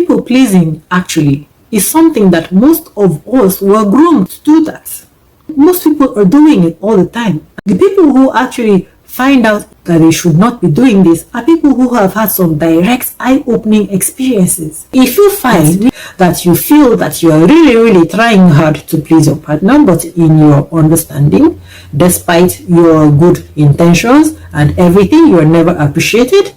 People pleasing actually is something that most of us were groomed to do that. Most people are doing it all the time. The people who actually find out that they should not be doing this are people who have had some direct eye-opening experiences. If you find that you feel that you are really trying hard to please your partner, but in your understanding, despite your good intentions and everything, you are never appreciated,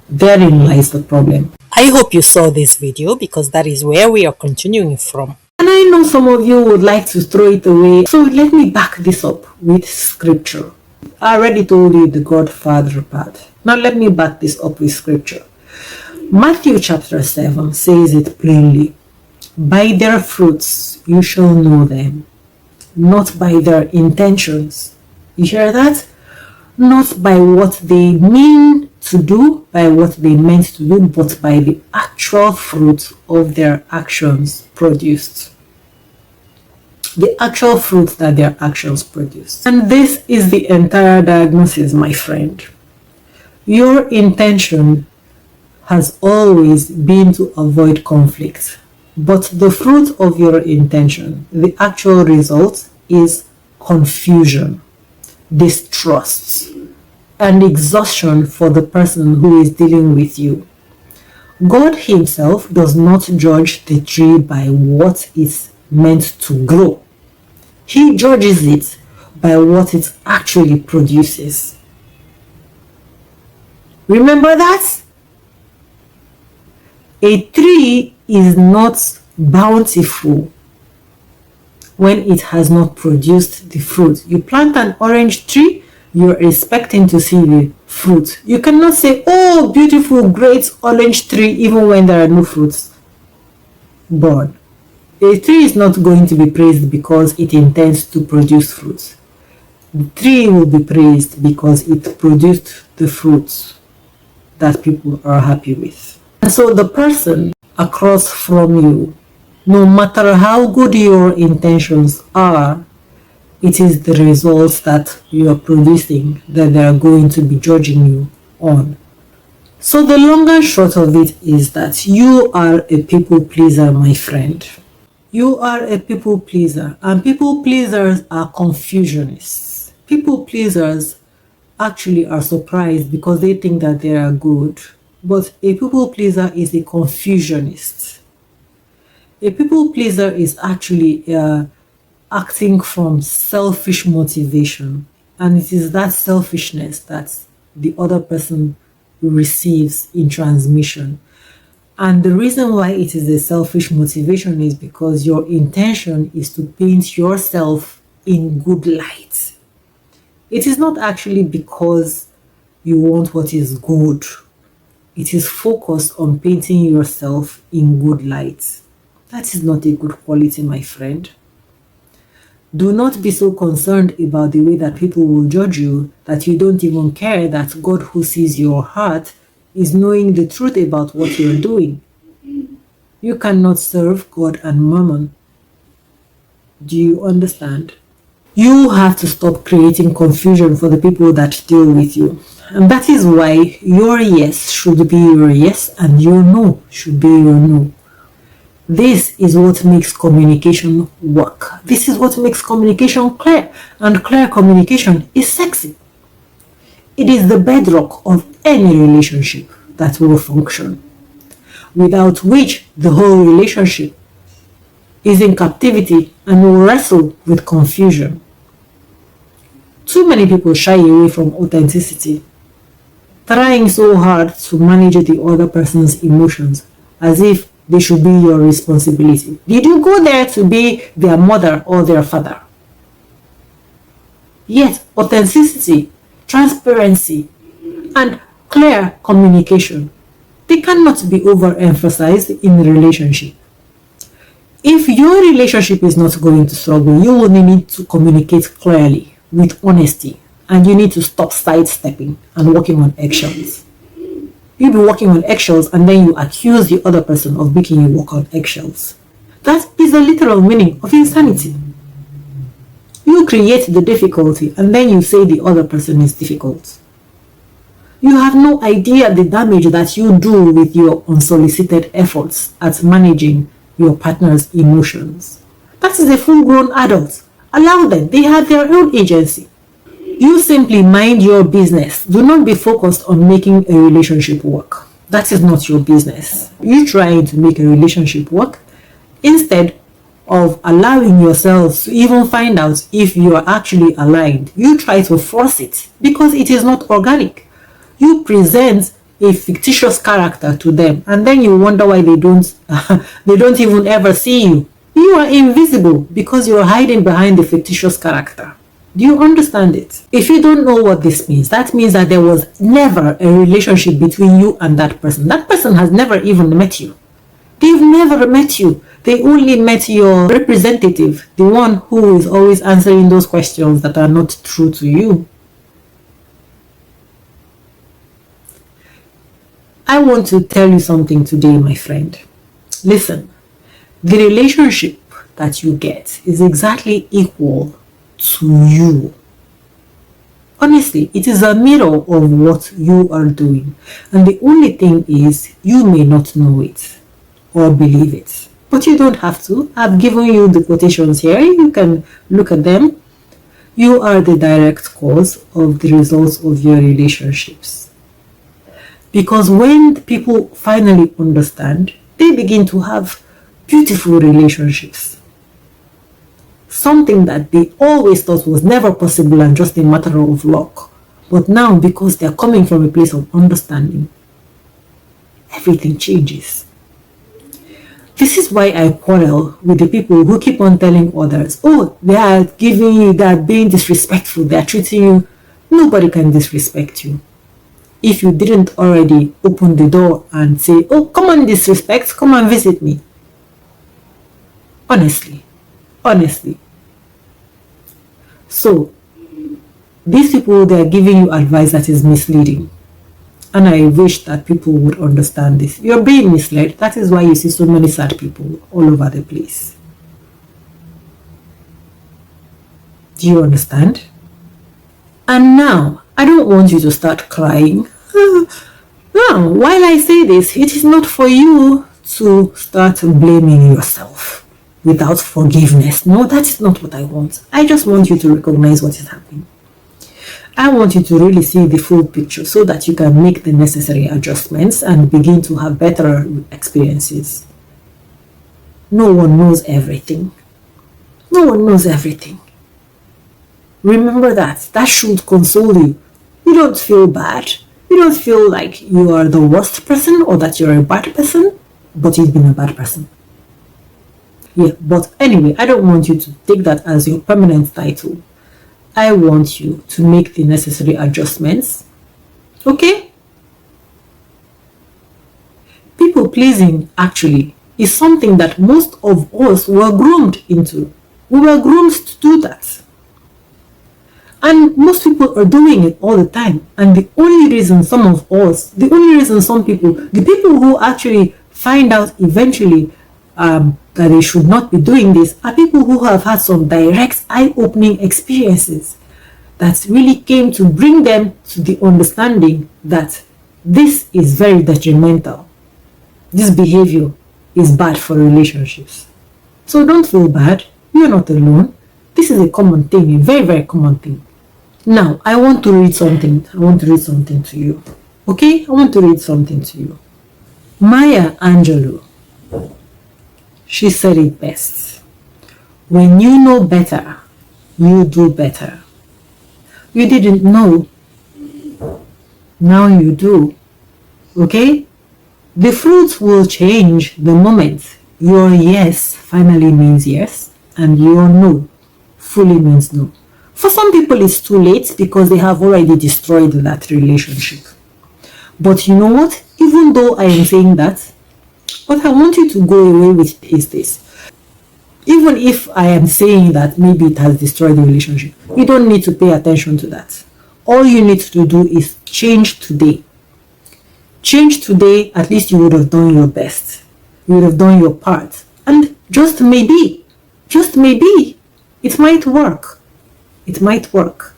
therein lies the problem. I hope you saw this video because that is where we are continuing from. And I know some of you would like to throw it away, so let me back this up with scripture. I already told you the Godfather part. Now let me back this up with scripture. Matthew chapter 7 says it plainly. By their fruits you shall know them, not by their intentions. You hear that? Not by what they mean to do, by what they meant to do, but by the actual fruit of their actions produced. The actual fruit that their actions produce. And this is the entire diagnosis, my friend. Your intention has always been to avoid conflict, but the fruit of your intention, the actual result, is confusion, distrust, and exhaustion for the person who is dealing with you. God himself does not judge the tree by what it's meant to grow. He judges it by what it actually produces. Remember that? A tree is not bountiful when it has not produced the fruit. You plant an orange tree, you're expecting to see the fruit. You cannot say, oh, beautiful, great orange tree, even when there are no fruits born. A tree is not going to be praised because it intends to produce fruit. The tree will be praised because it produced the fruits that people are happy with. And so the person across from you, no matter how good your intentions are, it is the results that you are producing that they are going to be judging you on. So the long and short of it is that you are a people pleaser, my friend. You are a people pleaser, and people pleasers are confusionists. People pleasers actually are surprised because they think that they are good, but a people pleaser is a confusionist. A people pleaser is actually acting from selfish motivation, and it is that selfishness that the other person receives in transmission. And the reason why it is a selfish motivation is because your intention is to paint yourself in good light. It is not actually because you want what is good. It is focused on painting yourself in good light. That is not a good quality, my friend. Do not be so concerned about the way that people will judge you that you don't even care that God, who sees your heart, is knowing the truth about what you're doing. You cannot serve God and Mammon. Do you understand? You have to stop creating confusion for the people that deal with you. And that is why your yes should be your yes and your no should be your no. This is what makes communication work. This is what makes communication clear. And clear communication is sexy. It is the bedrock of any relationship that will function, without which the whole relationship is in captivity and will wrestle with confusion. Too many people shy away from authenticity, trying so hard to manage the other person's emotions as if they should be your responsibility. Did you go there to be their mother or their father? Yet, authenticity, transparency, and clear communication, they cannot be overemphasized in a relationship. If your relationship is not going to struggle, you will need to communicate clearly with honesty, and you need to stop sidestepping and walking on eggshells. You'll be walking on eggshells and then you accuse the other person of making you walk on eggshells. That is the literal meaning of insanity. You create the difficulty and then you say the other person is difficult. You have no idea the damage that you do with your unsolicited efforts at managing your partner's emotions. That is a full-grown adult. Allow them. They have their own agency. You simply mind your business. Do not be focused on making a relationship work. That is not your business. You trying to make a relationship work instead of allowing yourselves to even find out if you are actually aligned. You try to force it because it is not organic. You present a fictitious character to them and then you wonder why they don't even ever see you. You are invisible because you are hiding behind the fictitious character. Do you understand it? If you don't know what this means, that means that there was never a relationship between you and that person. That person has never even met you. They've never met you. They only met your representative, the one who is always answering those questions that are not true to you. I want to tell you something today, my friend. Listen, the relationship that you get is exactly equal to you. Honestly, it is a mirror of what you are doing. And the only thing is, you may not know it or believe it. But you don't have to. I've given you the quotations here. You can look at them. You are the direct cause of the results of your relationships. Because when people finally understand, they begin to have beautiful relationships. Something that they always thought was never possible and just a matter of luck. But now, because they're coming from a place of understanding, everything changes. This is why I quarrel with the people who keep on telling others, oh, they are giving you, they are being disrespectful, they are treating you. Nobody can disrespect you. If you didn't already open the door and say, oh, come on, disrespect, come and visit me. Honestly. So, these people, they are giving you advice that is misleading. And I wish that people would understand this. You're being misled. That is why you see so many sad people all over the place. Do you understand? And now, I don't want you to start crying. Now, while I say this, it is not for you to start blaming yourself without forgiveness. No, that is not what I want. I just want you to recognize what is happening. I want you to really see the full picture so that you can make the necessary adjustments and begin to have better experiences. No one knows everything. No one knows everything. Remember that. That should console you. You don't feel bad. You don't feel like you are the worst person or that you're a bad person, but you've been a bad person. Yeah, but anyway, I don't want you to take that as your permanent title. I want you to make the necessary adjustments. Okay? People pleasing actually is something that most of us were groomed into. We were groomed to do that. And most people are doing it all the time. And the only reason some people, the people who actually find out eventually that they should not be doing this are people who have had some direct eye-opening experiences that really came to bring them to the understanding that this is very detrimental. This behavior is bad for relationships. So don't feel bad. You're not alone. This is a common thing, a very, very common thing. Now, I want to read something. To you. Okay? I want to read something to you. Maya Angelou, she said it best. When you know better, you do better. You didn't know. Now you do. Okay? The fruits will change the moment your yes finally means yes and your no fully means no. For some people, it's too late because they have already destroyed that relationship. But you know what? Even though I am saying that, what I want you to go away with is this. Even if I am saying that maybe it has destroyed the relationship, you don't need to pay attention to that. All you need to do is change today. Change today, at least you would have done your best. You would have done your part. And just maybe, it might work. It might work.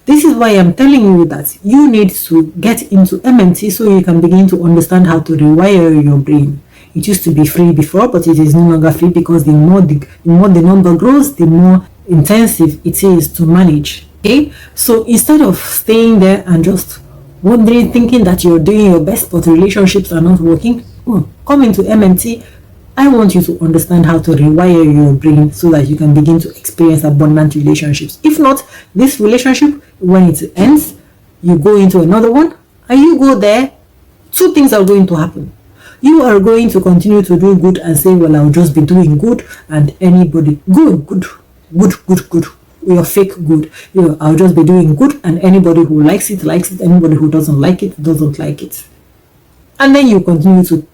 This is why I'm telling you that you need to get into MMT so you can begin to understand how to rewire your brain. It used to be free before, but it is no longer free because the more the number grows, the more intensive it is to manage. Okay, so instead of staying there and just wondering, thinking that you're doing your best but relationships are not working, come into MMT. I want you to understand how to rewire your brain so that you can begin to experience abundant relationships. If not, this relationship, when it ends, you go into another one, and you go there, two things are going to happen. You are going to continue to do good and say, well, I'll just be doing good, and anybody, good, you're fake good. I'll just be doing good, and anybody who likes it, anybody who doesn't like it, doesn't like it. And then you continue to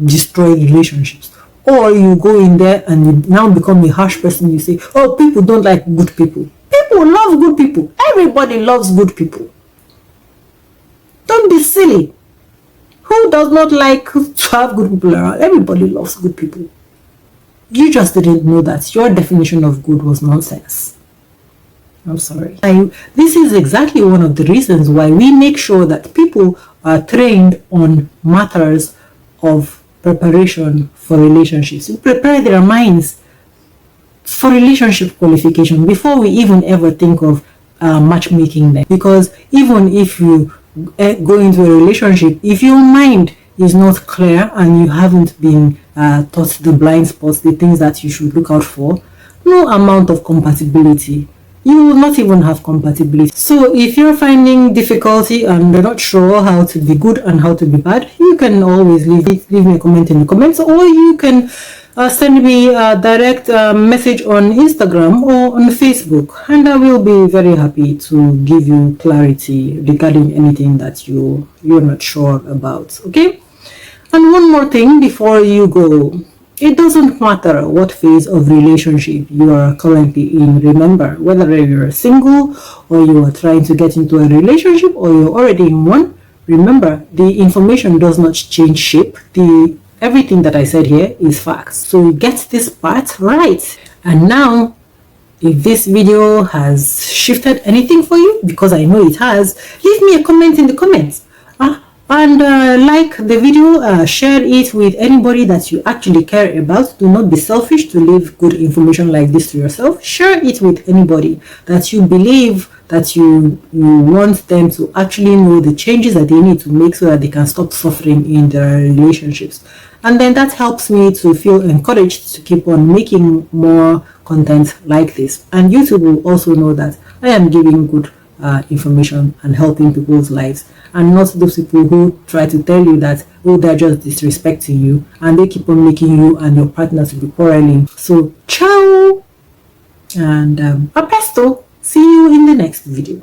destroy relationships. Or you go in there and you now become a harsh person. You say, oh, people don't like good people. People love good people. Everybody loves good people. Don't be silly. Who does not like to have good people around? Everybody loves good people. You just didn't know that your definition of good was nonsense. I'm sorry. This is exactly one of the reasons why we make sure that people are trained on matters of preparation for relationships. We prepare their minds for relationship qualification before we even ever think of matchmaking them. Because even if you go into a relationship, if your mind is not clear and you haven't been taught the blind spots, the things that you should look out for, no amount of compatibility, you will not even have compatibility. So if you're finding difficulty and you're not sure how to be good and how to be bad, you can always leave me a comment in the comments, or you can send me a direct message on Instagram or on Facebook, and I will be very happy to give you clarity regarding anything that you're not sure about. Okay? And one more thing before you go. It doesn't matter what phase of relationship you are currently in. Remember, whether you're single or you are trying to get into a relationship or you're already in one, remember, the information does not change shape. Everything that I said here is facts. So get this part right. And now, if this video has shifted anything for you, because I know it has, leave me a comment in the comments. And like the video, share it with anybody that you actually care about. Do not be selfish to leave good information like this to yourself. Share it with anybody that you believe that you want them to actually know the changes that they need to make so that they can stop suffering in their relationships. And then that helps me to feel encouraged to keep on making more content like this. And YouTube will also know that I am giving good information and helping people's lives, and not those people who try to tell you that, oh, they're just disrespecting you and they keep on making you and your partner to be quarreling. So ciao and a presto. See you in the next video.